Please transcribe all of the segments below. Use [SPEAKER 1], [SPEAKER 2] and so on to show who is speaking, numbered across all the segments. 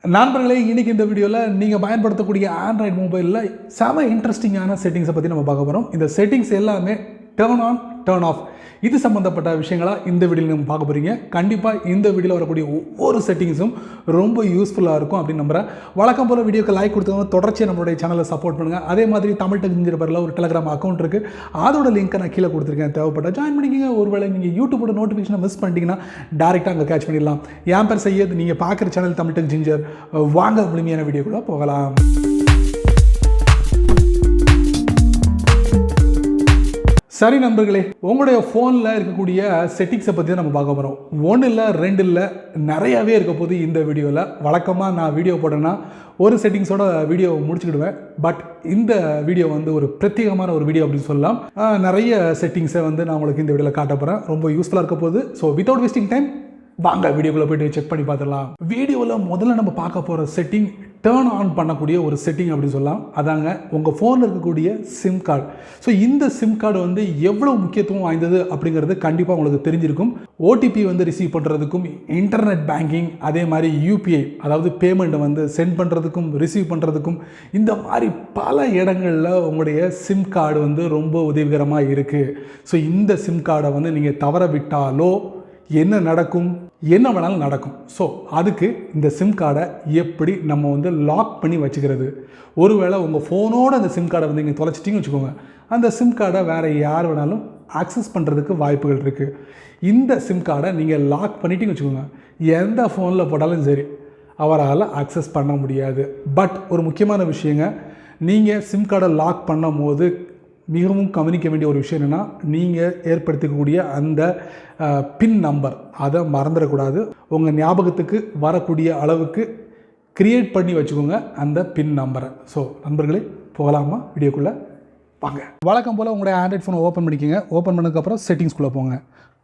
[SPEAKER 1] நண்பர்களே, இன்னைக்கு இந்த வீடியோவில் நீங்கள் பயன்படுத்தக்கூடிய ஆண்ட்ராய்டு மொபைலில் செம இன்ட்ரெஸ்டிங்கான செட்டிங்ஸை பற்றி நம்ம பார்க்க போகிறோம். இந்த செட்டிங்ஸ் எல்லாமே டர்ன் ஆன் டர்ன் ஆஃப் இது சம்மந்தப்பட்ட விஷயங்களாக இந்த வீடியோவில் நம்ம பார்க்க போகிறீங்க. கண்டிப்பாக இந்த வீடியோவில் வரக்கூடிய ஒவ்வொரு செட்டிங்ஸும் ரொம்ப யூஸ்ஃபுல்லாக இருக்கும் அப்படின்னு நம்புகிறேன். வழக்கம் போல் வீடியோக்கு லைக் கொடுத்தவங்க தொடர்ச்சியாக நம்மளுடைய சேனலை சப்போர்ட் பண்ணுங்கள். அதே மாதிரி தமிழ் டெக் இன்ஜினியர் பேரில் ஒரு டெலிகிராம் அக்கௌண்ட் இருக்குது. அதோட லிங்க்கை நான் கீழே கொடுத்துருக்கேன். தேவைப்பட்டால் ஜாயின் பண்ணிக்கிங்க. ஒருவேளை நீங்கள் யூடியூபோட நோட்டிஃபிகேஷனை மிஸ் பண்ணிட்டீங்கன்னா டேரெக்டாக அங்கே கேட்ச் பண்ணிடலாம். என் பேர் சையத். நீங்கள் பார்க்குற சேனல் தமிழ் டெக் இன்ஜினியர். வாங்க முழுமையான வீடியோ கூட போகலாம். சரி நண்பர்களே, உங்களுடைய ஃபோனில் இருக்கக்கூடிய செட்டிங்ஸை பற்றி நம்ம பார்க்க போகிறோம். 1 இல்லை 2 இல்லை நிறையாவே இருக்க போது இந்த வீடியோவில். வழக்கமாக நான் வீடியோ போட்டேன்னா ஒரு செட்டிங்ஸோட வீடியோ முடிச்சுக்கிடுவேன். பட் இந்த வீடியோ ஒரு பிரத்யேகமான ஒரு வீடியோ அப்படின்னு சொல்லலாம். நிறைய செட்டிங்ஸை நான் உங்களுக்கு இந்த வீடியோவில் காட்ட போகிறேன். ரொம்ப யூஸ்ஃபுல்லாக இருக்க போது. ஸோ வித்தவுட் வேஸ்டிங் டைம் வாங்க வீடியோக்குள்ளே போய்ட்டு செக் பண்ணி பார்த்துடலாம். வீடியோவில் முதல்ல நம்ம பார்க்க போகிற செட்டிங் டர்ன் ஆன் பண்ணக்கூடிய ஒரு செட்டிங் அப்படின்னு சொல்லலாம். அதாங்க உங்கள் ஃபோனில் இருக்கக்கூடிய சிம் கார்டு. ஸோ இந்த சிம் கார்டு எவ்வளோ முக்கியத்துவம் வாய்ந்தது அப்படிங்கிறது கண்டிப்பாக உங்களுக்கு தெரிஞ்சிருக்கும். ஓடிபி ரிசீவ் பண்ணுறதுக்கும், இன்டர்நெட் பேங்கிங், அதே மாதிரி யூபிஐ அதாவது பேமெண்ட்டை சென்ட் பண்ணுறதுக்கும் ரிசீவ் பண்ணுறதுக்கும், இந்த மாதிரி பல இடங்களில் உங்களுடைய சிம் கார்டு ரொம்ப உதவிகரமாக இருக்குது. ஸோ இந்த சிம் கார்டை நீங்கள் தவற விட்டாலோ என்ன நடக்கும், என்ன வேணாலும் நடக்கும். ஸோ அதுக்கு இந்த சிம் கார்டை எப்படி நம்ம லாக் பண்ணி வச்சுக்கிறது. ஒருவேளை உங்கள் ஃபோனோட அந்த சிம் கார்டை நீங்கள் தொலைச்சிட்டிங்கன்னு வச்சுக்கோங்க, அந்த சிம் கார்டை வேறு யார் வேணாலும் ஆக்சஸ் பண்ணுறதுக்கு வாய்ப்புகள் இருக்குது. இந்த சிம் கார்டை நீங்கள் லாக் பண்ணிட்டீங்கன்னு வச்சுக்கோங்க, எந்த ஃபோனில் போட்டாலும் சரி அவரால் ஆக்சஸ் பண்ண முடியாது. பட் ஒரு முக்கியமான விஷயங்க, நீங்கள் சிம் கார்டை லாக் பண்ணும் போது மிகவும் கவனிக்க வேண்டிய ஒரு விஷயம் என்னென்னா, நீங்கள் ஏற்படுத்தக்கூடிய அந்த பின் நம்பர் அதை மறந்துடக்கூடாது. உங்கள் ஞாபகத்துக்கு வரக்கூடிய அளவுக்கு க்ரியேட் பண்ணி வச்சுக்கோங்க அந்த பின் நம்பரை. ஸோ நண்பர்களே, போகலாமா வீடியோக்குள்ளே வாங்க. வழக்கம் போல் உங்களுடைய ஆண்ட்ராய்ட் ஃபோனை ஓப்பன் பண்ணிக்கோங்க. ஓப்பன் பண்ணதுக்கப்புறம் செட்டிங்ஸ்குள்ளே போங்க.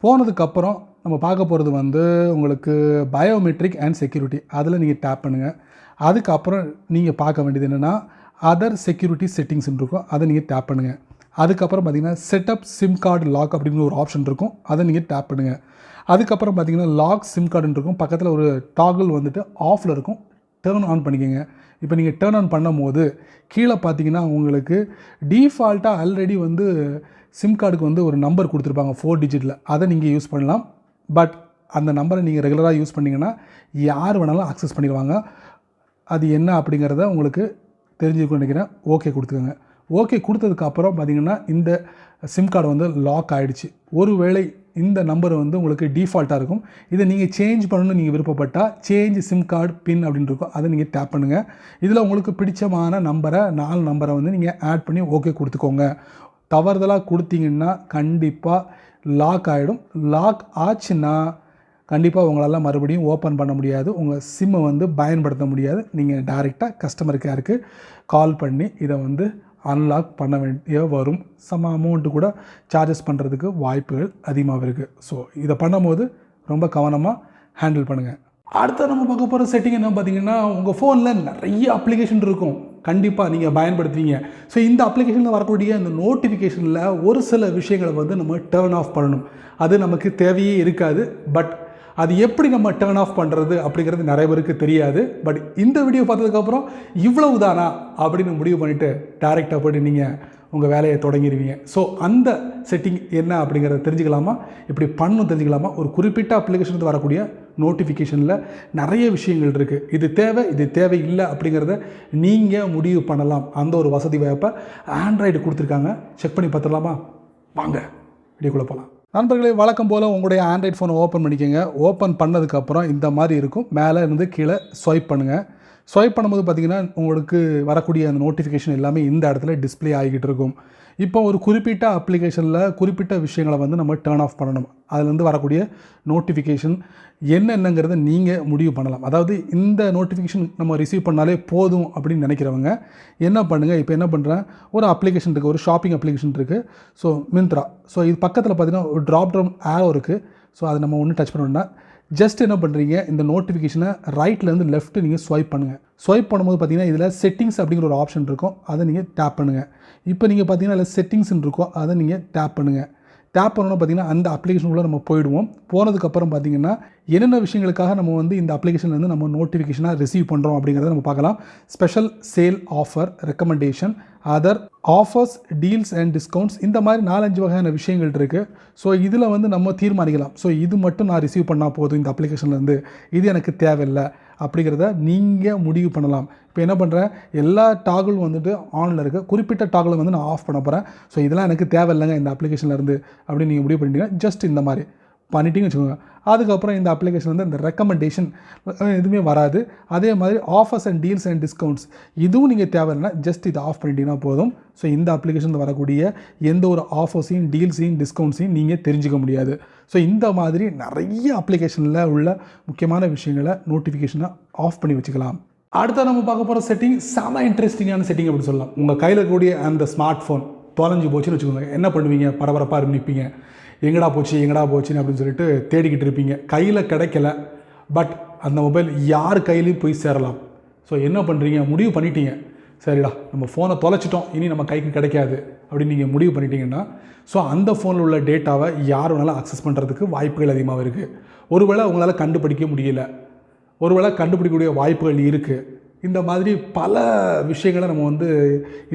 [SPEAKER 1] போனதுக்கப்புறம் நம்ம பார்க்க போகிறது உங்களுக்கு பயோமெட்ரிக் அண்ட் செக்யூரிட்டி. அதில் நீங்கள் டேப் பண்ணுங்கள். அதுக்கப்புறம் நீங்கள் பார்க்க வேண்டியது என்னென்னா, அதர் செக்யூரிட்டி செட்டிங்ஸ்ன்னு இருக்கும், அதை நீங்கள் டேப் பண்ணுங்கள். அதுக்கப்புறம் பார்த்திங்கன்னா செட்டப் சிம் கார்டு லாக் அப்படின்னு ஒரு ஆப்ஷன் இருக்கும், அதை நீங்கள் டேப் பண்ணுங்கள். அதுக்கப்புறம் பார்த்திங்கன்னா லாக் சிம் கார்டுன்னு இருக்கும், பக்கத்தில் ஒரு டாகிள் ஆஃபில் இருக்கும், டேர்ன் ஆன் பண்ணிக்கோங்க. இப்போ நீங்கள் டேர்ன் ஆன் பண்ணும் போது கீழே பார்த்தீங்கன்னா உங்களுக்கு டீஃபால்ட்டாக ஆல்ரெடி சிம் கார்டுக்கு ஒரு நம்பர் கொடுத்துருப்பாங்க 4 டிஜிட்டில், அதை நீங்கள் யூஸ் பண்ணலாம். பட் அந்த நம்பரை நீங்கள் ரெகுலராக யூஸ் பண்ணிங்கன்னா யார் வேணாலும் ஆக்சஸ் பண்ணிடுவாங்க. அது என்ன அப்படிங்கிறத உங்களுக்கு தெரிஞ்சுக்கணும்னு நினைக்கிறேன். ஓகே கொடுத்துக்கோங்க. ஓகே கொடுத்ததுக்கப்புறம் பார்த்திங்கன்னா இந்த சிம் கார்டு லாக் ஆகிடுச்சு. ஒருவேளை இந்த நம்பர் உங்களுக்கு டிஃபால்ட்டாக இருக்கும். இதை நீங்கள் சேஞ்ச் பண்ணணும்னு நீங்கள் விருப்பப்பட்டால் சேஞ்ச் சிம் கார்டு பின் அப்படின்னு இருக்கும், அதை நீங்கள் டேப் பண்ணுங்கள். இதில் உங்களுக்கு பிடிச்சமான நம்பரை 4 நம்பரை நீங்கள் ஆட் பண்ணி ஓகே கொடுத்துக்கோங்க. தவறுதலாக கொடுத்தீங்கன்னா கண்டிப்பாக லாக் ஆகிடும். லாக் ஆச்சுன்னா கண்டிப்பாக உங்களால் மறுபடியும் ஓப்பன் பண்ண முடியாது, உங்கள் சிம்மை பயன்படுத்த முடியாது. நீங்கள் டைரெக்டாக கஸ்டமர் கேருக்கு கால் பண்ணி இதை அன்லாக் பண்ண வேண்டிய வரும். சம அமௌண்ட்டு கூட சார்ஜஸ் பண்ணுறதுக்கு வாய்ப்புகள் அதிகமாக இருக்குது. ஸோ இதை பண்ணும்போது ரொம்ப கவனமாக ஹேண்டில் பண்ணுங்கள். அடுத்த நம்ம பார்க்க போகிற செட்டிங் என்ன பார்த்தீங்கன்னா, உங்கள் ஃபோனில் நிறைய அப்ளிகேஷன் இருக்கும், கண்டிப்பாக நீங்கள் பயன்படுத்துவீங்க. ஸோ இந்த அப்ளிகேஷனில் வரக்கூடிய இந்த நோட்டிஃபிகேஷனில் ஒரு சில விஷயங்களை நம்ம டர்ன் ஆஃப் பண்ணணும். அது நமக்கு தேவையே இருக்காது. பட் அது எப்படி நம்ம டர்ன் ஆஃப் பண்ணுறது அப்படிங்கிறது நிறைய பேருக்கு தெரியாது. பட் இந்த வீடியோ பார்த்ததுக்கப்புறம் இவ்வளவு தானா அப்படின்னு முடிவு பண்ணிவிட்டு டேரெக்டாக போய்ட்டு நீங்கள் உங்கள் வேலையை தொடங்கிடுவீங்க. ஸோ அந்த செட்டிங் என்ன அப்படிங்கிறத தெரிஞ்சுக்கலாமா, இப்படி பண்ணணும் தெரிஞ்சுக்கலாமா. ஒரு குறிப்பிட்ட அப்ளிகேஷனுக்கு வரக்கூடிய நோட்டிஃபிகேஷனில் நிறைய விஷயங்கள் இருக்குது. இது தேவை, இது தேவையில்லை அப்படிங்கிறத நீங்கள் முடிவு பண்ணலாம். அந்த ஒரு வசதி வாய்ப்பை ஆண்ட்ராய்டு கொடுத்துருக்காங்க. செக் பண்ணி பார்த்துடலாமா? வாங்க வீடியோக்குள்ளே போகலாம். நண்பர்களே, வழக்கம் போல் உங்களுடைய ஆண்ட்ராய்ட் ஃபோனை ஓப்பன் பண்ணிக்கோங்க. ஓப்பன் பண்ணதுக்கப்புறம் இந்த மாதிரி இருக்கும். மேலே இருந்து கீழே ஸ்வைப் பண்ணுங்கள். ஸ்வைப் பண்ணும்போது பார்த்திங்கன்னா உங்களுக்கு வரக்கூடிய அந்த நோட்டிஃபிகேஷன் எல்லாமே இந்த இடத்துல டிஸ்பிளே ஆகிக்கிட்டு இருக்கும். இப்போ ஒரு குறிப்பிட்ட அப்ளிகேஷனில் குறிப்பிட்ட விஷயங்களை நம்ம டர்ன் ஆஃப் பண்ணணும். அதுலேருந்து வரக்கூடிய நோட்டிஃபிகேஷன் என்னென்னங்கிறத நீங்கள் முடிவு பண்ணலாம். அதாவது இந்த நோட்டிஃபிகேஷன் நம்ம ரிசீவ் பண்ணாலே போதும் அப்படின்னு நினைக்கிறவங்க என்ன பண்ணுங்கள், இப்போ என்ன பண்ணுறேன், ஒரு அப்ளிகேஷன் இருக்குது, ஒரு ஷாப்பிங் அப்ளிகேஷன் இருக்குது. ஸோ மிந்த்ரா. ஸோ இது பக்கத்தில் பார்த்திங்கன்னா ஒரு ட்ராப் டவுன் ஆரோ இருக்குது. ஸோ அதை நம்ம ஒன்றும் டச் பண்ண வேண்டாம். ஜஸ்ட் என்ன பண்ணுறீங்க, இந்த நோட்டிஃபிகேஷனை ரைட்லேருந்து லெஃப்ட்டு நீங்கள் ஸ்வைப் பண்ணுங்கள். ஸ்வைப் பண்ணும்போது பார்த்தீங்கன்னா இதில் செட்டிங்ஸ் அப்படிங்கிற ஒரு ஆப்ஷன் இருக்கும், அதை நீங்கள் டேப் பண்ணுங்கள். இப்போ நீங்கள் பார்த்தீங்கன்னா இதில் செட்டிங்ஸ்ன்னு இருக்கும், அதை நீங்கள் டேப் பண்ணுங்கள். டேப் பண்ணணும் பார்த்தீங்கன்னா அந்த அப்ளிகேஷனுக்குள்ளே நம்ம போயிடுவோம். போனதுக்கப்புறம் பார்த்தீங்கன்னா என்னென்ன விஷயங்களுக்காக நம்ம வந்து இந்த அப்ளிகேஷன்லேருந்து நம்ம நோட்டிஃபிகேஷனாக ரிசீவ் பண்ணுறோம் அப்படிங்கிறத நம்ம பார்க்கலாம். Special sale offer, recommendation, other offers, deals and discounts, இந்த மாதிரி 4-5 வகையான விஷயங்கள் இருக்குது. ஸோ இதில் வந்து நம்ம தீர்மானிக்கலாம். ஸோ இது மட்டும் நான் ரிசீவ் பண்ணால் போதும் இந்த அப்ளிகேஷன்லேருந்து, இது எனக்கு தேவையில்லை அப்படிங்கிறத நீங்கள் முடிவு பண்ணலாம். இப்போ என்ன பண்ணுறேன், எல்லா டாகுலும் வந்துட்டு ஆனில் இருக்குது, குறிப்பிட்ட டாகுலை வந்து நான் ஆஃப் பண்ண போகிறேன். ஸோ இதெல்லாம் எனக்கு தேவையில்லைங்க இந்த அப்ளிகேஷன்லேருந்து அப்படின்னு நீங்கள் முடிவு பண்ணிட்டீங்கன்னா ஜஸ்ட் இந்த மாதிரி பண்ணிட்டீங்கன்னு வச்சுக்கோங்க. அதுக்கப்புறம் இந்த அப்ளிகேஷன் வந்து இந்த ரெக்கமெண்டேஷன் எதுவுமே வராது. அதே மாதிரி offers and deals and discounts இதுவும் நீங்கள் தேவையில்லைன்னா ஜஸ்ட் இதை ஆஃப் பண்ணிட்டீங்கன்னா போதும். ஸோ இந்த அப்ளிகேஷனில் வரக்கூடிய எந்த ஒரு ஆஃபர்ஸையும், டீல்ஸையும், டிஸ்கவுண்ட்ஸையும் நீங்கள் தெரிஞ்சிக்க முடியாது. ஸோ இந்த மாதிரி நிறைய அப்ளிகேஷனில் உள்ள முக்கியமான விஷயங்களை நோட்டிஃபிகேஷனை ஆஃப் பண்ணி வச்சுக்கலாம். அடுத்த நம்ம பார்க்க போகிற செட்டிங் செம இன்ட்ரெஸ்டிங்கான செட்டிங் அப்படி சொல்லலாம். உங்கள் கையில் இருக்கக்கூடிய அந்த ஸ்மார்ட் ஃபோன் தொலைஞ்சு போச்சுன்னு வச்சுக்கோங்க. என்ன பண்ணுவீங்க, பரபரப்பாக நிற்பீங்க, எங்கடா போச்சுன்னு அப்படின்னு சொல்லிட்டு தேடிக்கிட்டு இருப்பீங்க. கையில் கிடைக்கல, பட் அந்த மொபைல் யார் கையிலையும் போய் சேரலாம். ஸோ என்ன பண்ணுறீங்க, முடிவு பண்ணிட்டீங்க, சரிடா நம்ம ஃபோனை தொலைச்சிட்டோம், இனி நம்ம கைக்கு கிடைக்காது அப்படின்னு நீங்கள் முடிவு பண்ணிட்டீங்கன்னா, ஸோ அந்த ஃபோனில் உள்ள டேட்டாவை யார் வேணாலும் அக்சஸ் பண்ணுறதுக்கு வாய்ப்புகள் அதிகமாக இருக்குது. ஒருவேளை உங்களால் கண்டுபிடிக்க முடியல, ஒருவேளை கண்டுபிடிக்கக்கூடிய வாய்ப்புகள் இருக்குது. இந்த மாதிரி பல விஷயங்களை நம்ம வந்து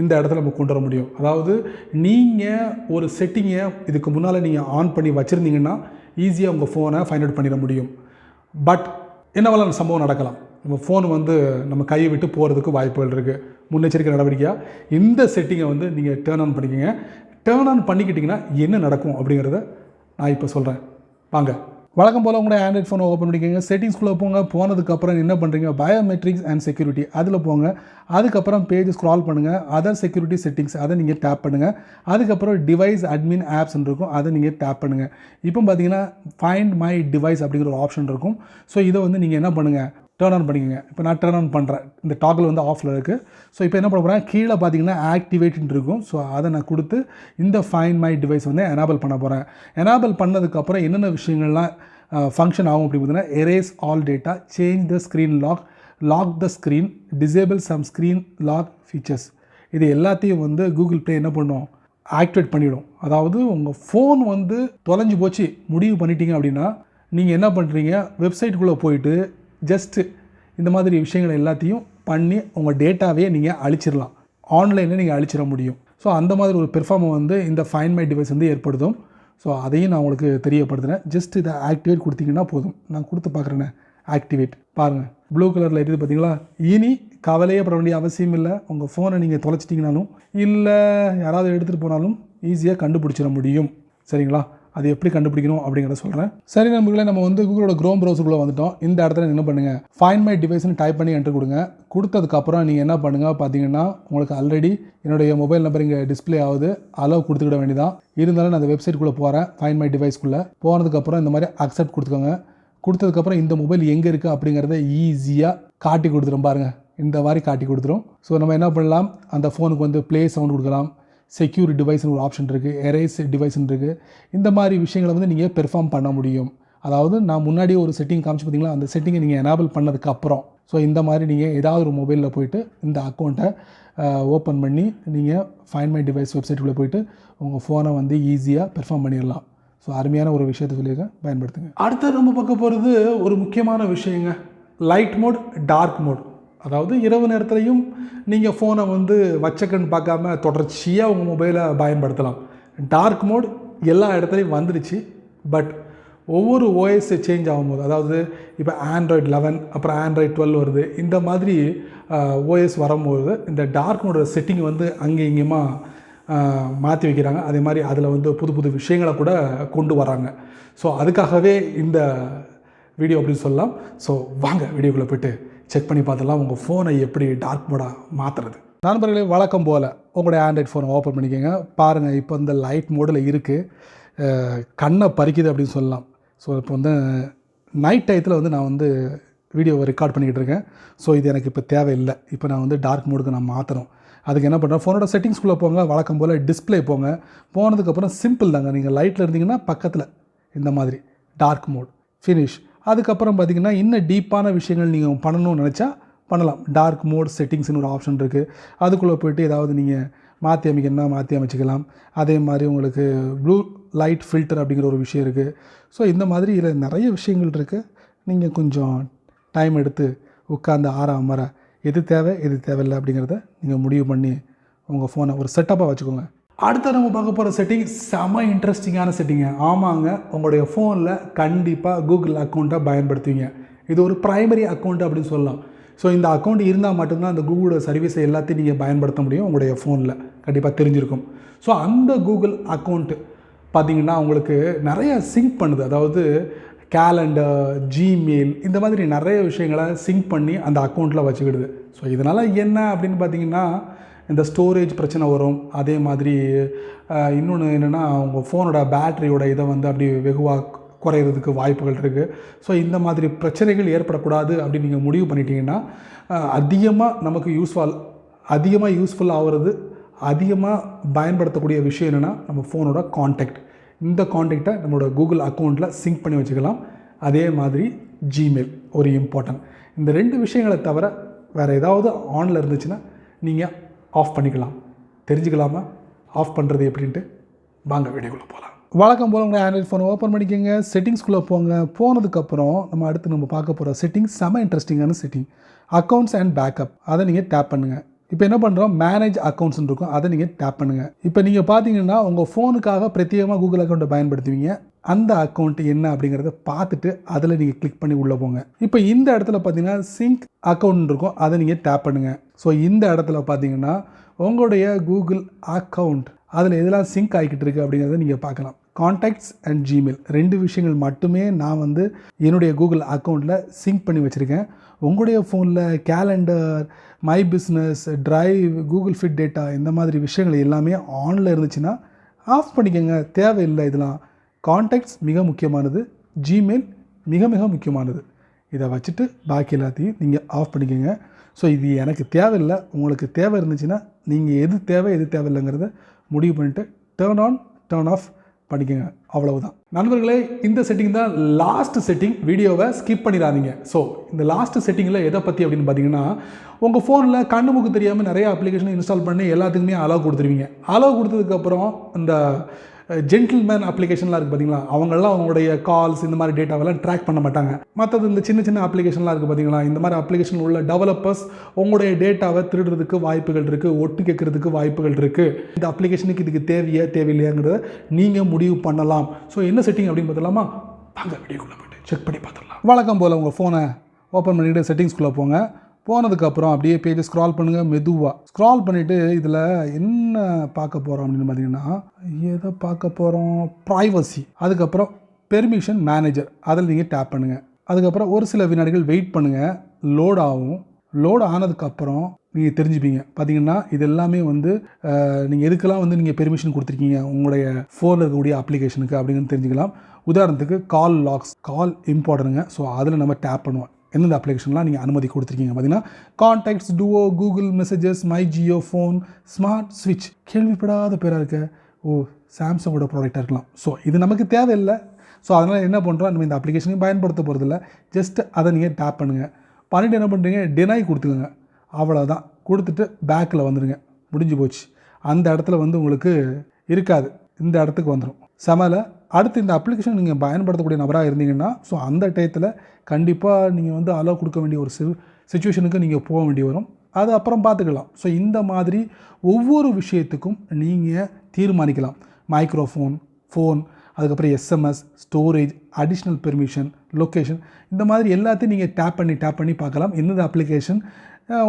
[SPEAKER 1] இந்த இடத்துல நம்ம கொண்டு வர முடியும். அதாவது நீங்கள் ஒரு செட்டிங்கை இதுக்கு முன்னால் நீங்கள் ஆன் பண்ணி வச்சுருந்தீங்கன்னா ஈஸியாக உங்கள் ஃபோனை ஃபைண்ட் அவுட் பண்ணிட முடியும். பட் என்னவெல்லாம் சம்பவம் நடக்கலாம், நம்ம ஃபோன் வந்து நம்ம கையை விட்டு போகிறதுக்கு வாய்ப்புகள் இருக்குது. முன்னெச்சரிக்கை நடவடிக்கையாக இந்த செட்டிங்கை வந்து நீங்கள் டேர்ன் ஆன் பண்ணிக்கோங்க. டேர்ன் ஆன் பண்ணிக்கிட்டிங்கன்னா என்ன நடக்கும் அப்படிங்கிறத நான் இப்போ சொல்கிறேன், வாங்க. வழக்கம் போல் உங்களோட ஆண்ட்ராய்ட் ஃபோனை ஓப்பன் பண்ணிக்கோங்க. செட்டிங்ஸ்குள்ளே போங்க. போனதுக்கப்புறம் என்ன பண்ணுறீங்க, பயோமெட்ரிக்ஸ் அண்ட் செக்யூரிட்டி அதில் போங்க. அதுக்கப்புறம் பேஜ் ஸ்க்ரால் பண்ணுங்கள், அதர் செக்யூரிட்டி செட்டிங்ஸ் அதை நீங்கள் டேப் பண்ணுங்கள். அதுக்கப்புறம் டிவைஸ் அட்மின் ஆப்ஸ்ன்னு இருக்கும், அதை நீங்கள் டேப் பண்ணுங்கள். இப்போ பார்த்தீங்கன்னா ஃபைண்ட் மை டிவைஸ் அப்படிங்கிற ஒரு ஆப்ஷன் இருக்கும். ஸோ இதை வந்து நீங்கள் என்ன பண்ணுங்கள், டேர்ன் ஆன் பண்ணிக்கோங்க. இப்போ நான் டேர்ன் ஆன் பண்ணுறேன், இந்த டாக்கில் வந்து ஆஃபில் இருக்குது. ஸோ இப்போ என்ன பண்ண போகிறேன், கீழே பார்த்தீங்கன்னா ஆக்டிவேட்னு இருக்கும். ஸோ அதை நான் கொடுத்து இந்த ஃபைண்ட் மை டிவைஸ் வந்து எனேபிள் பண்ண போகிறேன். எனேபிள் பண்ணதுக்கப்புறம் என்னென்ன விஷயங்கள்லாம் ஃபங்க்ஷன் ஆகும் அப்படி பார்த்தீங்கன்னா, erase all data, change the screen lock the screen, disable some screen lock features, இது எல்லாத்தையும் வந்து கூகுள் ப்ளே என்ன பண்ணும், ஆக்டிவேட் பண்ணிவிடும். அதாவது உங்கள் ஃபோன் வந்து தொலைஞ்சு போச்சு முடிவு பண்ணிட்டீங்க அப்படின்னா நீங்கள் என்ன பண்ணுறீங்க, வெப்சைட்டுக்குள்ளே போயிட்டு ஜஸ்ட்டு இந்த மாதிரி விஷயங்கள் எல்லாத்தையும் பண்ணி உங்கள் டேட்டாவே நீங்கள் அழிச்சிடலாம். ஆன்லைனில் நீங்கள் அழிச்சிட முடியும். ஸோ அந்த மாதிரி ஒரு பெர்ஃபார்மை வந்து இந்த ஃபைண்ட் மை டிவைஸ் வந்து ஏற்படுத்தும். ஸோ அதையும் நான் உங்களுக்கு தெரியப்படுத்துகிறேன். ஜஸ்ட் இதை ஆக்டிவேட் கொடுத்தீங்கன்னா போதும். நான் கொடுத்து பார்க்குறேன்னே, ஆக்டிவேட் பாருங்கள், ப்ளூ கலரில் இருக்குது பார்த்தீங்களா. இனி கவலையே பட வேண்டிய அவசியம் இல்லை. உங்கள் ஃபோனை நீங்கள் தொலைச்சிட்டிங்கனாலும் இல்லை யாராவது எடுத்துகிட்டு போனாலும் ஈஸியாக கண்டுபிடிச்சிட முடியும். சரிங்களா, அது எப்படி கண்டுபிடிக்கணும் அப்படிங்கிறத சொல்கிறேன். சரி நண்பர்களே, நம்ம வந்து கூகுளோட க்ரோம் ப்ரௌசருக்குள்ளே வந்துட்டோம். இந்த இடத்துல என்ன பண்ணுங்கள், ஃபைண்ட் மை டிவைஸ்னு டைப் பண்ணி என்ட்ரு கொடுங்க. கொடுத்ததுக்கப்புறம் நீங்கள் என்ன பண்ணுங்கள் பார்த்தீங்கன்னா, உங்களுக்கு ஆல்ரெடி என்னுடைய மொபைல் நம்பர் இங்கே டிஸ்பிளே ஆகுது, அலோவ் கொடுத்துக்கிட வேண்டியதான். இருந்தாலும் நான் அந்த வெப்சைட்டுக்குள்ளே போகிறேன், ஃபைண்ட் மை டிவைஸ்க்குள்ளே போனதுக்கப்புறம் இந்த மாதிரி அக்செப்ட் கொடுத்துக்கோங்க. கொடுத்ததுக்கப்புறம் இந்த மொபைல் எங்கே இருக்குது அப்படிங்கிறத ஈஸியாக காட்டி கொடுத்துரும் பாருங்கள், இந்த மாதிரி காட்டி கொடுத்துரும். ஸோ நம்ம என்ன பண்ணலாம், அந்த ஃபோனுக்கு வந்து ப்ளே சவுண்ட் கொடுக்கலாம், செக்யூர் டிவைஸ்னு ஒரு ஆப்ஷன் இருக்குது, எரேஸ் டிவைஸ்ன்னு இருக்குது. இந்த மாதிரி விஷயங்களை வந்து நீங்கள் பெர்ஃபார்ம் பண்ண முடியும். அதாவது நான் முன்னாடியே ஒரு செட்டிங் காமிச்சு பார்த்தீங்களா, அந்த செட்டிங்கை நீங்கள் எனேபிள் பண்ணதுக்கப்புறம் ஸோ இந்த மாதிரி நீங்கள் ஏதாவது ஒரு மொபைலில் போய்ட்டு இந்த அக்கௌண்ட்டை ஓப்பன் பண்ணி நீங்கள் ஃபைண்ட் மை டிவைஸ் வெப்சைட்டுக்குள்ளே போய்ட்டு உங்கள் ஃபோனை வந்து ஈஸியாக பெர்ஃபார்ம் பண்ணிடலாம். ஸோ அருமையான ஒரு விஷயத்தை சொல்லியிருக்கேன், பயன்படுத்துங்க. அடுத்து நம்ம பார்க்க போகிறது ஒரு முக்கியமான விஷயங்க, லைட் மோட், டார்க் மோட். அதாவது இரவு நேரத்துலையும் நீங்கள் ஃபோனை வந்து வச்சக்கன்னு பார்க்காம தொடர்ச்சியாக உங்கள் மொபைலை பயன்படுத்தலாம். டார்க் மோட் எல்லா இடத்துலையும் வந்துடுச்சு. பட் ஒவ்வொரு ஓஎஸ் சேஞ்ச் ஆகும்போது, அதாவது இப்போ ஆண்ட்ராய்டு 11 அப்புறம் ஆண்ட்ராய்டு 12 வருது, இந்த மாதிரி ஓஎஸ் வரும்போது இந்த டார்க் மோடோட செட்டிங் வந்து அங்கே இங்கேயுமா மாற்றி வைக்கிறாங்க. அதே மாதிரி அதில் வந்து புது புது விஷயங்களை கூட கொண்டு வராங்க. ஸோ அதுக்காகவே இந்த வீடியோ அப்படின்னு சொல்லலாம். ஸோ வாங்க வீடியோக்குள்ளே போய்ட்டு செக் பண்ணி பார்த்துலாம் உங்கள் ஃபோனை எப்படி டார்க் மோடாக மாற்றுறது. நண்பர்களே, வழக்கம் போல் உங்களுடைய ஆண்ட்ராய்ட் ஃபோனை ஓப்பன் பண்ணிக்கோங்க. பாருங்கள், இப்போ இந்த லைட் மோடில் இருக்குது, கண்ணை பறிக்குது அப்படின்னு சொல்லலாம். ஸோ இப்போ வந்து நைட் டயத்தில் வந்து நான் வந்து வீடியோவை ரெக்கார்ட் பண்ணிக்கிட்டு இருக்கேன். ஸோ இது எனக்கு இப்போ தேவையில்லை. இப்போ நான் வந்து டார்க் மோடுக்கு நான் மாற்றணும். அதுக்கு என்ன பண்ணுறேன், ஃபோனோட செட்டிங்ஸ்குள்ளே போங்க, வழக்கம் போல் டிஸ்பிளே போங்க. போனதுக்கப்புறம் சிம்பிள் தாங்க, நீங்கள் லைட்டில் இருந்தீங்கன்னா பக்கத்தில் இந்த மாதிரி டார்க் மோட் ஃபினிஷ். அதுக்கப்புறம் பார்த்திங்கன்னா இன்னும் டீப்பான விஷயங்கள் நீங்கள் பண்ணணும்னு நினச்சா பண்ணலாம். டார்க் மோட் செட்டிங்ஸ்னு ஒரு ஆப்ஷன் இருக்குது, அதுக்குள்ளே போய்ட்டு ஏதாவது நீங்கள் மாற்றி அமைக்கணும்னா மாற்றி அமைச்சிக்கலாம். அதே மாதிரி உங்களுக்கு ப்ளூ லைட் ஃபில்டர் அப்படிங்கிற ஒரு விஷயம் இருக்குது. ஸோ இந்த மாதிரி இதில் நிறைய விஷயங்கள் இருக்குது. நீங்கள் கொஞ்சம் டைம் எடுத்து உட்காந்து அமர எது தேவை எது தேவையில்லை அப்படிங்கிறத நீங்கள் முடிவு பண்ணி உங்கள் ஃபோனை ஒரு செட்டப்பாக வச்சுக்கோங்க. அடுத்த நம்ம பார்க்க போகிற செட்டிங் செம இன்ட்ரெஸ்டிங்கான செட்டிங்க. ஆமாங்க, உங்களுடைய ஃபோனில் கண்டிப்பாக கூகுள் அக்கௌண்ட்டை பயன்படுத்துவீங்க. இது ஒரு ப்ரைமரி அக்கௌண்ட் அப்படின்னு சொல்லலாம். ஸோ இந்த அக்கௌண்ட் இருந்தால் மட்டும்தான் அந்த கூகுளோட சர்வீஸை எல்லாத்தையும் நீங்கள் பயன்படுத்த முடியும். உங்களுடைய ஃபோனில் கண்டிப்பாக தெரிஞ்சிருக்கும். ஸோ அந்த கூகுள் அக்கௌண்ட்டு பார்த்திங்கன்னா உங்களுக்கு நிறைய சிங்க் பண்ணுது. அதாவது கேலண்டர், ஜிமெயில் இந்த மாதிரி நிறைய விஷயங்களை சிங்க் பண்ணி அந்த அக்கௌண்ட்டில் வச்சுக்கிடுது. ஸோ இதனால் என்ன அப்படின்னு பார்த்திங்கன்னா இந்த ஸ்டோரேஜ் பிரச்சனை வரும். அதே மாதிரி இன்னொன்று என்னென்னா உங்கள் ஃபோனோட பேட்டரியோட இதை வந்து அப்படி வெகுவாக குறையிறதுக்கு வாய்ப்புகள் இருக்குது. ஸோ இந்த மாதிரி பிரச்சனைகள் ஏற்படக்கூடாது அப்படின்னு நீங்கள் முடிவு பண்ணிட்டீங்கன்னா நமக்கு அதிகமாக யூஸ்ஃபுல் ஆகிறது, அதிகமாக பயன்படுத்தக்கூடிய விஷயம் என்னென்னா நம்ம ஃபோனோட கான்டாக்ட். இந்த கான்டாக்டை நம்மளோட கூகுள் அக்கௌண்ட்டில் சிங்க் பண்ணி வச்சுக்கலாம். அதே மாதிரி ஜிமெயில் ஒரு இம்பார்ட்டன்ட். இந்த 2 விஷயங்களை தவிர வேறு ஏதாவது ஆனில் இருந்துச்சுன்னா நீங்கள் ஆஃப் பண்ணிக்கலாம். தெரிஞ்சுக்கலாமா ஆஃப் பண்ணுறது எப்படின்ட்டு? வாங்க வீடியோக்குள்ளே போகலாம். வழக்கம் போல் உங்கள் ஆண்ட்ராய்ட் ஃபோனை ஓப்பன் பண்ணிக்கோங்க. செட்டிங்ஸ்குள்ளே போங்க. போனதுக்கப்புறம் நம்ம பார்க்க போகிற செட்டிங்ஸ் செம இன்ட்ரெஸ்டிங்கான செட்டிங், அக்கௌண்ட்ஸ் அண்ட் பேக்கப். அதை நீங்கள் டேப் பண்ணுங்கள். இப்போ என்ன பண்ணுறோம், மேனேஜ் அக்கௌண்ட்ஸ்னு இருக்கும், அதை நீங்கள் டேப் பண்ணுங்கள். இப்போ நீங்கள் பார்த்தீங்கன்னா உங்கள் ஃபோனுக்காக பிரத்யேகமாக கூகுள் அக்கௌண்ட்டை பயன்படுத்துவீங்க. அந்த அக்கௌண்ட் என்ன அப்படிங்கிறத பார்த்துட்டு அதில் நீங்கள் கிளிக் பண்ணி உள்ளே போங்க. இப்போ இந்த இடத்துல பார்த்தீங்கன்னா சிங்க் அக்கௌண்ட் இருக்கும், அதை நீங்கள் டேப் பண்ணுங்கள். ஸோ இந்த இடத்துல பார்த்தீங்கன்னா உங்களுடைய கூகுள் அக்கௌண்ட் அதில் எதெல்லாம் சிங்க் ஆகிக்கிட்டு இருக்குது அப்படிங்கிறத நீங்கள் பார்க்கலாம். கான்டாக்ட்ஸ் அண்ட் ஜிமெயில் 2 விஷயங்கள் மட்டுமே நான் வந்து என்னுடைய கூகுள் அக்கௌண்ட்டில் சிங்க் பண்ணி வச்சுருக்கேன். உங்களுடைய ஃபோனில் calendar, my business, drive, Google fit data இந்த மாதிரி விஷயங்கள் எல்லாமே ஆனில் இருந்துச்சுன்னா ஆஃப் பண்ணிக்கோங்க, தேவையில்லை. இதெல்லாம் கான்டாக்ட்ஸ் மிக முக்கியமானது, ஜிமெயில் மிக மிக முக்கியமானது. இதை வச்சுட்டு பாக்கி எல்லாத்தையும் நீங்கள் ஆஃப் பண்ணிக்கோங்க. ஸோ இது எனக்கு தேவையில்லை. உங்களுக்கு தேவை இருந்துச்சுன்னா நீங்கள் எது தேவை எது தேவையில்லைங்கிறத முடிவு பண்ணிவிட்டு டர்ன் ஆன் டர்ன் ஆஃப் பண்ணிக்கோங்க. அவ்வளவுதான் நண்பர்களே. இந்த செட்டிங் தான் லாஸ்ட் செட்டிங். வீடியோவை ஸ்கிப் பண்ணிடாதீங்க. ஸோ இந்த லாஸ்ட் செட்டிங்கில் எதை பற்றி அப்படின்னு பார்த்தீங்கன்னா, உங்கள் ஃபோனில் கண்ணு மூக்கு தெரியாமல் நிறைய அப்ளிகேஷன் இன்ஸ்டால் பண்ணி எல்லாத்துக்குமே அலோவ் கொடுத்துருவீங்க. அலோவ் கொடுத்ததுக்கப்புறம் இந்த ஜென்டில்மேன் அப்ளிகேஷன்லாம் இருக்குது பார்த்தீங்களா, அவங்களாம் அவங்களுடைய கால்ஸ் இந்த மாதிரி டேட்டாவெல்லாம் ட்ராக் பண்ண மாட்டாங்க. மற்றது இந்த சின்ன சின்ன அப்ளிகேஷன்லாம் இருக்குது பார்த்தீங்களா, இந்த மாதிரி அப்ளிகேஷன் உள்ள டெவலப்பர்ஸ் உங்களுடைய டேட்டாவை திருடுறதுக்கு வாய்ப்புகள் இருக்குது, ஒட்டு கேட்குறதுக்கு வாய்ப்புகள் இருக்குது. இந்த அப்ளிகேஷனுக்கு இதுக்கு தேவையில்லையாங்கிறத நீங்கள் முடிவு பண்ணலாம். ஸோ என்ன செட்டிங் அப்படின்னு பார்த்தலாமா? வாங்க வீடியோக்குள்ளே போய்ட்டு செக் பண்ணி பார்த்துடலாம். வழக்கம் போல் உங்கள் ஃபோனை ஓப்பன் பண்ணிவிட்டு செட்டிங்ஸ்குள்ளே போங்க. போனதுக்கப்புறம் அப்படியே பேஜ் ஸ்க்ரால் பண்ணுங்கள். மெதுவாக ஸ்க்ரால் பண்ணிவிட்டு இதில் என்ன பார்க்க போகிறோம் அப்படின்னு பார்த்தீங்கன்னா, எதை பார்க்க போகிறோம், ப்ரைவசி. அதுக்கப்புறம் பெர்மிஷன் மேனேஜர், அதில் நீங்கள் டேப் பண்ணுங்கள். அதுக்கப்புறம் ஒரு சில வினாடிகள் வெயிட் பண்ணுங்கள், லோட் ஆகும். லோட் ஆனதுக்கப்புறம் நீங்கள் தெரிஞ்சுப்பீங்க. பார்த்தீங்கன்னா இது எல்லாமே வந்து நீங்கள் எதுக்கெல்லாம் வந்து நீங்கள் பெர்மிஷன் கொடுத்துருக்கீங்க உங்களுடைய ஃபோனில் இருக்கக்கூடிய அப்ளிகேஷனுக்கு அப்படிங்கிறது தெரிஞ்சுக்கலாம். உதாரணத்துக்கு கால் லாக்ஸ், கால் இம்பார்ட்டனுங்க. ஸோ அதில் நம்ம டேப் பண்ணுவோம். எந்தெந்த அப்ளிகேஷன்லாம் நீங்கள் அனுமதி கொடுத்துருக்கீங்க பார்த்தீங்கன்னா, contacts, Duo, Google messages, my Jio phone, smart ஸ்விட்ச். கேள்விப்படாத பேராக இருக்க. சாம்சங்கோட ப்ராடக்டாக இருக்கலாம். ஸோ இது நமக்கு தேவையில்லை. ஸோ அதனால் என்ன பண்ணுறோம், நம்ம இந்த அப்ளிகேஷனையும் பயன்படுத்த போகிறதில்ல. ஜஸ்ட் அதை நீங்கள் டேப் பண்ணுங்கள். பண்ணிவிட்டு என்ன பண்ணுறீங்க, டினை கொடுத்துக்கோங்க. அவ்வளோதான். கொடுத்துட்டு பேக்கில் வந்துடுங்க. முடிஞ்சு போச்சு. அந்த இடத்துல வந்து உங்களுக்கு இருக்காது, இந்த இடத்துக்கு வந்துடும். சமல அடுத்து இந்த அப்ளிகேஷன் நீங்கள் பயன்படுத்தக்கூடிய நபராக இருந்தீங்கன்னா, ஸோ அந்த டயத்தில் கண்டிப்பாக நீங்கள் வந்து அலோவ் கொடுக்க வேண்டிய ஒரு சிச்சுவேஷனுக்கு நீங்கள் போக வேண்டி வரும். அது அப்புறம் பார்த்துக்கலாம். ஸோ இந்த மாதிரி ஒவ்வொரு விஷயத்துக்கும் நீங்கள் தீர்மானிக்கலாம். மைக்ரோஃபோன், ஃபோன், அதுக்கப்புறம் SMS, storage, additional permission, location, இந்த மாதிரி எல்லாத்தையும் நீங்கள் டேப் பண்ணி பார்க்கலாம். எந்தெந்த அப்ளிகேஷன்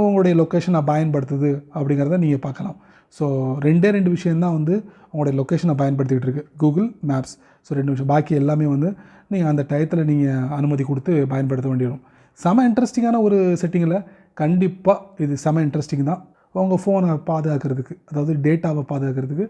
[SPEAKER 1] உங்களுடைய லொக்கேஷனை பயன்படுத்துது அப்படிங்கிறத நீங்கள் பார்க்கலாம். ஸோ 2 விஷயந்தான் வந்து உங்களுடைய லொக்கேஷனை பயன்படுத்திக்கிட்டு இருக்குது, கூகுள் மேப்ஸ். ஸோ 2 விஷயம், பாக்கி எல்லாமே வந்து நீங்கள் அந்த டயத்தில் நீங்கள் அனுமதி கொடுத்து பயன்படுத்த வேண்டியிருக்கும். செம இன்ட்ரெஸ்டிங்கான ஒரு செட்டிங்கில் கண்டிப்பாக இது செம இன்ட்ரெஸ்டிங் தான். உங்கள் ஃபோனை பாதுகாக்கிறதுக்கு, அதாவது டேட்டாவை பாதுகாக்கிறதுக்கு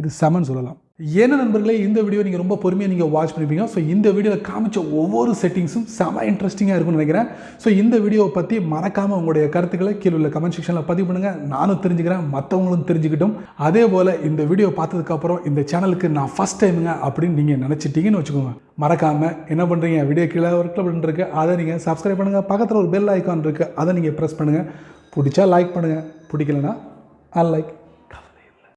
[SPEAKER 1] இது செமன்னு சொல்லலாம். ஏன்னா நண்பர்களே, இந்த வீடியோ நீங்கள் ரொம்ப பொறுமையாக நீங்கள் வாட்ச் பண்ணிப்பீங்க. ஸோ இந்த வீடியோவில் காமிச்ச ஒவ்வொரு செட்டிங்ஸும் செம இன்ட்ரெஸ்டிங்காக இருக்கும்னு நினைக்கிறேன். ஸோ இந்த வீடியோவை பற்றி மறக்காமல் உங்களுடைய கருத்துக்களை கீழே உள்ள கமெண்ட் செக்ஷனில் பதிவு பண்ணுங்கள். நானும் தெரிஞ்சுக்கிறேன், மற்றவங்களும் தெரிஞ்சுக்கிட்டும். அதே போல் இந்த வீடியோ பார்த்ததுக்கப்புறம் இந்த சேனலுக்கு நான் ஃபஸ்ட் டைமுங்க அப்படின்னு நீங்கள் நினச்சிட்டிங்கன்னு வச்சுக்கோங்க, மறக்காமல் என்ன பண்ணுறீங்க, வீடியோ கீழே ஒரு கிளிக் பட்டன் இருக்குது, அதை நீங்கள் சப்ஸ்கிரைப் பண்ணுங்கள். பக்கத்தில் ஒரு பெல் ஐக்கான் இருக்குது, அதை நீங்கள் ப்ரெஸ் பண்ணுங்கள். பிடிச்சா லைக் பண்ணுங்கள், பிடிக்கலனா அன்லைக்.